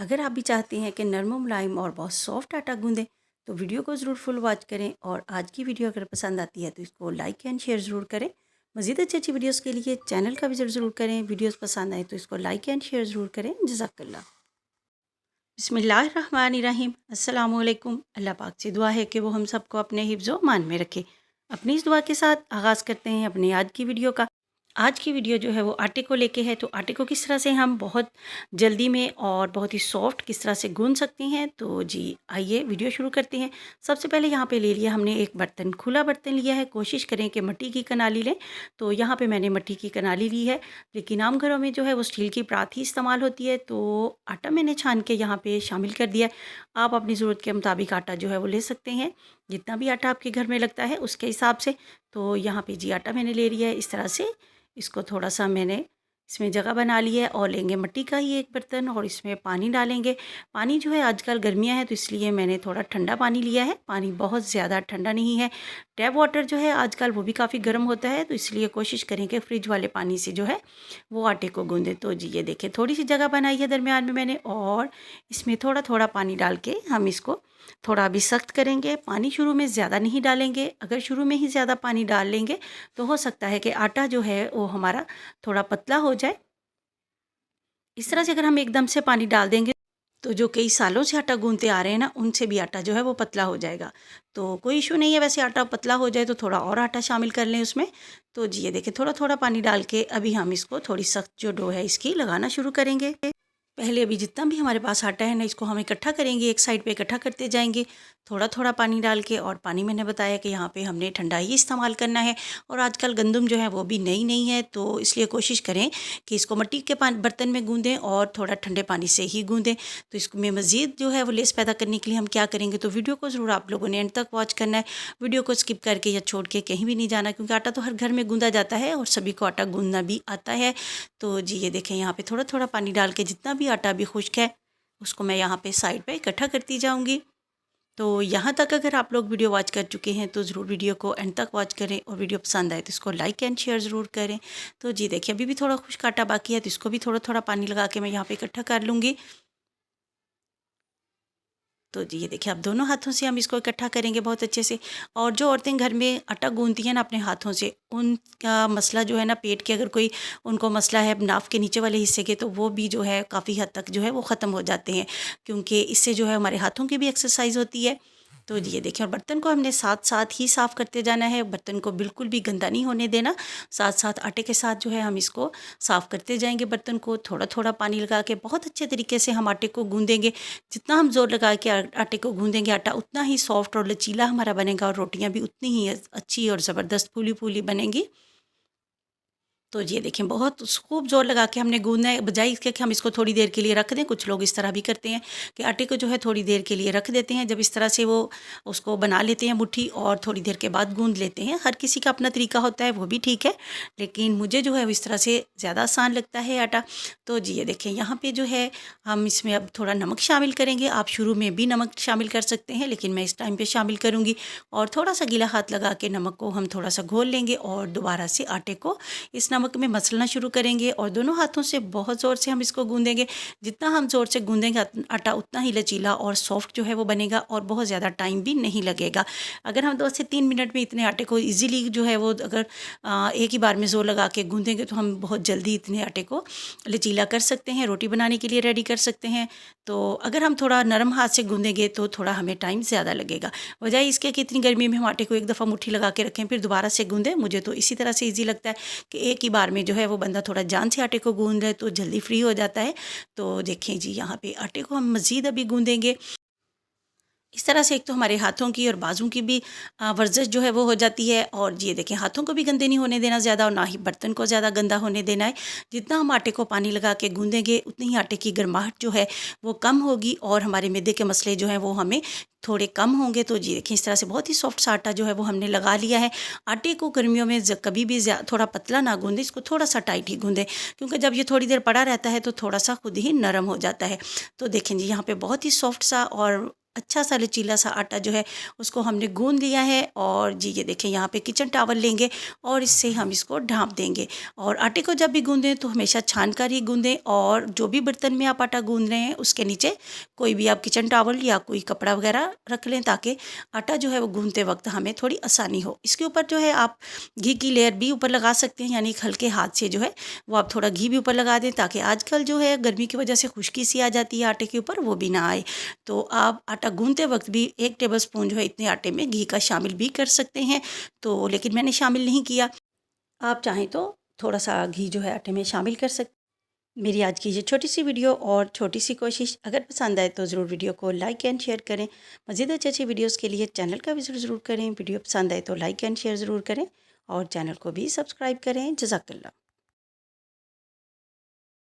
अगर आप भी चाहते हैं कि नरम मुलायम और बहुत सॉफ्ट आटा गूंदें तो वीडियो को ज़रूर फुल वॉच करें। और आज की वीडियो अगर पसंद आती है तो इसको लाइक एंड शेयर ज़रूर करें। मज़ीद अच्छी अच्छी वीडियोस के लिए चैनल का विजिट ज़रूर करें। वीडियोस पसंद आए तो इसको लाइक एंड शेयर ज़रूर करें। जज़ाकल्लाह। बिस्मिल्लाहिर्रहमानिर्रहीम। अस्सलाम वालेकुम। अल्लाह पाक से दुआ है कि वो हम सबको अपने हिफ्ज़ व मान में रखे। अपनी इस दुआ के साथ आगाज़ करते हैं अपनी आज की वीडियो का। आज की वीडियो जो है वो आटे को लेके है। तो आटे को किस तरह से हम बहुत जल्दी में और बहुत ही सॉफ्ट किस तरह से गूंद सकते हैं, तो जी आइए वीडियो शुरू करते हैं। सबसे पहले यहाँ पे ले लिया हमने एक बर्तन, खुला बर्तन लिया है। कोशिश करें कि मिट्टी की कनाली लें। तो यहाँ पे मैंने मिट्टी की कनाली ली है, लेकिन आम घरों में जो है वो स्टील की परात ही इस्तेमाल होती है। तो आटा मैंने छान के यहाँ पे शामिल कर दिया है। आप अपनी ज़रूरत के मुताबिक आटा जो है वो ले सकते हैं, जितना भी आटा आपके घर में लगता है उसके हिसाब से। तो यहाँ पे जी आटा मैंने ले लिया है इस तरह से। इसको थोड़ा सा मैंने इसमें जगह बना ली है और लेंगे मिट्टी का ही एक बर्तन और इसमें पानी डालेंगे। पानी जो है आजकल गर्मियाँ हैं तो इसलिए मैंने थोड़ा ठंडा पानी लिया है। पानी बहुत ज़्यादा ठंडा नहीं है। टैप वाटर जो है आजकल वो भी काफ़ी गर्म होता है, तो इसलिए कोशिश करें कि फ्रिज वाले पानी से जो है वो आटे को गूँधें। तो जी ये देखिए थोड़ी सी जगह बनाई है दरमियान में मैंने, और इसमें थोड़ा थोड़ा पानी डाल के हम इसको थोड़ा अभी सख्त करेंगे। पानी शुरू में ज़्यादा नहीं डालेंगे। अगर शुरू में ही ज़्यादा पानी डाल लेंगे तो हो सकता है कि आटा जो है वो हमारा थोड़ा पतला हो जाए। इस तरह से अगर हम एकदम से पानी डाल देंगे तो जो कई सालों से आटा गूंथते आ रहे हैं ना, उनसे भी आटा जो है वो पतला हो जाएगा। तो कोई इशू नहीं है। वैसे आटा पतला हो जाए तो थोड़ा और आटा शामिल कर लें उसमें। तो जी ये देखिए थोड़ा थोड़ा पानी डाल के अभी हम इसको थोड़ी सख्त जो डो है इसकी लगाना शुरू करेंगे। पहले अभी जितना भी हमारे पास आटा है ना, इसको हम इकट्ठा करेंगे, एक साइड पे इकट्ठा करते जाएंगे थोड़ा थोड़ा पानी डाल के। और पानी मैंने बताया कि यहाँ पे हमने ठंडा ही इस्तेमाल करना है। और आजकल गंदम जो है वो भी नई नहीं है, तो इसलिए कोशिश करें कि इसको मिट्टी के बर्तन में गूँधें और थोड़ा ठंडे पानी से ही गूँधें। तो इसको में मज़ीद जो है वो लेस पैदा करने के लिए हम क्या करेंगे, तो वीडियो को ज़रूर आप लोगों ने एंड तक वॉच करना है। वीडियो को स्किप करके या छोड़ के कहीं भी नहीं जाना, क्योंकि आटा तो हर घर में गूँधा जाता है और सभी को आटा गूँधना भी आता है। तो जी ये देखें यहाँ पे थोड़ा थोड़ा पानी डाल के जितना भी आटा अभी खुश्क है उसको मैं यहाँ पे साइड पे इकट्ठा करती जाऊँगी। तो यहाँ तक अगर आप लोग वीडियो वॉच कर चुके हैं तो ज़रूर वीडियो को एंड तक वॉच करें, और वीडियो पसंद आए तो इसको लाइक एंड शेयर ज़रूर करें। तो जी देखिए अभी भी थोड़ा खुश्क आटा बाकी है, तो इसको भी थोड़ा थोड़ा पानी लगा के मैं यहाँ पे इकट्ठा कर लूँगी। तो जी ये देखिए अब दोनों हाथों से हम इसको इकट्ठा करेंगे बहुत अच्छे से। और जो औरतें घर में आटा गूंथती हैं ना अपने हाथों से, उनका मसला जो है ना, पेट के अगर कोई उनको मसला है नाफ के नीचे वाले हिस्से के, तो वो भी जो है काफ़ी हद तक जो है वो ख़त्म हो जाते हैं, क्योंकि इससे जो है हमारे हाथों की भी एक्सरसाइज होती है। तो जी ये देखिए और बर्तन को हमने साथ साथ ही साफ़ करते जाना है। बर्तन को बिल्कुल भी गंदा नहीं होने देना। साथ साथ आटे के साथ जो है हम इसको साफ़ करते जाएंगे। बर्तन को थोड़ा थोड़ा पानी लगा के बहुत अच्छे तरीके से हम आटे को गूंदेंगे। जितना हम ज़ोर लगा के आटे को गूंदेंगे आटा उतना ही सॉफ्ट और लचीला हमारा बनेगा, और रोटियां भी उतनी ही अच्छी और ज़बरदस्त फूली फूली बनेंगी। तो ये देखें बहुत खूब ज़ोर लगा के हमने गूँदना है, बजाय इसके कि हम इसको थोड़ी देर के लिए रख दें। कुछ लोग इस तरह भी करते हैं कि आटे को जो है थोड़ी देर के लिए रख देते हैं, जब इस तरह से वो उसको बना लेते हैं मुट्ठी और थोड़ी देर के बाद गूँद लेते हैं। हर किसी का अपना तरीका होता है, वो भी ठीक है, लेकिन मुझे जो है वो इस तरह से ज़्यादा आसान लगता है आटा। तो जी ये देखें यहाँ पर जो है हम इसमें अब थोड़ा नमक शामिल करेंगे। आप शुरू में भी नमक शामिल कर सकते हैं, लेकिन मैं इस टाइम पर शामिल करूँगी। और थोड़ा सा गीला हाथ लगा के नमक को हम थोड़ा सा घोल लेंगे और दोबारा से आटे को इस नमक में मसलना शुरू करेंगे, और दोनों हाथों से बहुत ज़ोर से हम इसको गूंदेंगे। जितना हम ज़ोर से गूंदेंगे आटा उतना ही लचीला और सॉफ्ट जो है वो बनेगा, और बहुत ज़्यादा टाइम भी नहीं लगेगा। अगर हम 2 से 3 मिनट में इतने आटे को इजीली जो है वो अगर एक ही बार में ज़ोर लगा के गूंदेंगे तो हम बहुत जल्दी इतने आटे को लचीला कर सकते हैं, रोटी बनाने के लिए रेडी कर सकते हैं। तो अगर हम थोड़ा नरम हाथ से गूंदेंगे तो थोड़ा हमें टाइम ज़्यादा लगेगा, बजाय इसके कि इतनी गर्मी में हम आटे को एक दफ़ा मुट्ठी लगा के रखें फिर दोबारा से गूंदें। मुझे तो इसी तरह से ईजी लगता है कि एक ही बार में जो है वो बंदा थोड़ा जान से आटे को गूंद ले तो जल्दी फ्री हो जाता है। तो देखें जी यहाँ पे आटे को हम मज़ीद अभी गूंदेंगे। इस तरह से एक तो हमारे हाथों की और बाजू की भी वर्जिश जो है वो हो जाती है। और ये देखें हाथों को भी गंदे नहीं होने देना ज़्यादा, और ना ही बर्तन को ज़्यादा गंदा होने देना है। जितना हम आटे को पानी लगा के गूंदेंगे उतनी ही आटे की गर्माहट जो है वो कम होगी, और हमारे मैदे के मसले जो हैं वो हमें थोड़े कम होंगे। तो जी देखें इस तरह से बहुत ही सॉफ्ट सा आटा जो है वो हमने लगा लिया है। आटे को गर्मियों में कभी भी थोड़ा पतला ना गूंदें, इसको थोड़ा सा टाइट ही गूंदें, क्योंकि जब ये थोड़ी देर पड़ा रहता है तो थोड़ा सा खुद ही नरम हो जाता है। तो देखें जी यहाँ पे बहुत ही सॉफ्ट सा और अच्छा सा लचीला सा आटा जो है उसको हमने गूंद लिया है। और जी ये देखें यहाँ पे किचन टॉवल लेंगे और इससे हम इसको ढाँप देंगे। और आटे को जब भी गूंदें तो हमेशा छान कर ही गूंदें, और जो भी बर्तन में आप आटा गूंद रहे हैं उसके नीचे कोई भी आप किचन टॉवल या कोई कपड़ा वगैरह रख लें, ताकि आटा जो है वो गूंदते वक्त हमें थोड़ी आसानी हो। इसके ऊपर जो है आप घी की लेयर भी ऊपर लगा सकते हैं, यानी हल्के हाथ से जो है वो आप थोड़ा घी भी ऊपर लगा दें, ताकि आजकल जो है गर्मी की वजह से खुश्की सी आ जाती है आटे के ऊपर, वो भी ना आए। तो आप आटा गूंदते वक्त भी 1 टेबलस्पून जो है इतने आटे में घी का शामिल भी कर सकते हैं। तो लेकिन मैंने शामिल नहीं किया, आप चाहें तो थोड़ा सा घी जो है आटे में शामिल कर सकते। मेरी आज की ये छोटी सी वीडियो और छोटी सी कोशिश अगर पसंद आए तो ज़रूर वीडियो को लाइक एंड शेयर करें। मज़ीद अच्छी अच्छी वीडियोस के लिए चैनल का विजिट ज़रूर करें। वीडियो पसंद आए तो लाइक एंड शेयर ज़रूर करें और चैनल को भी सब्सक्राइब करें। जज़ाकल्लाह।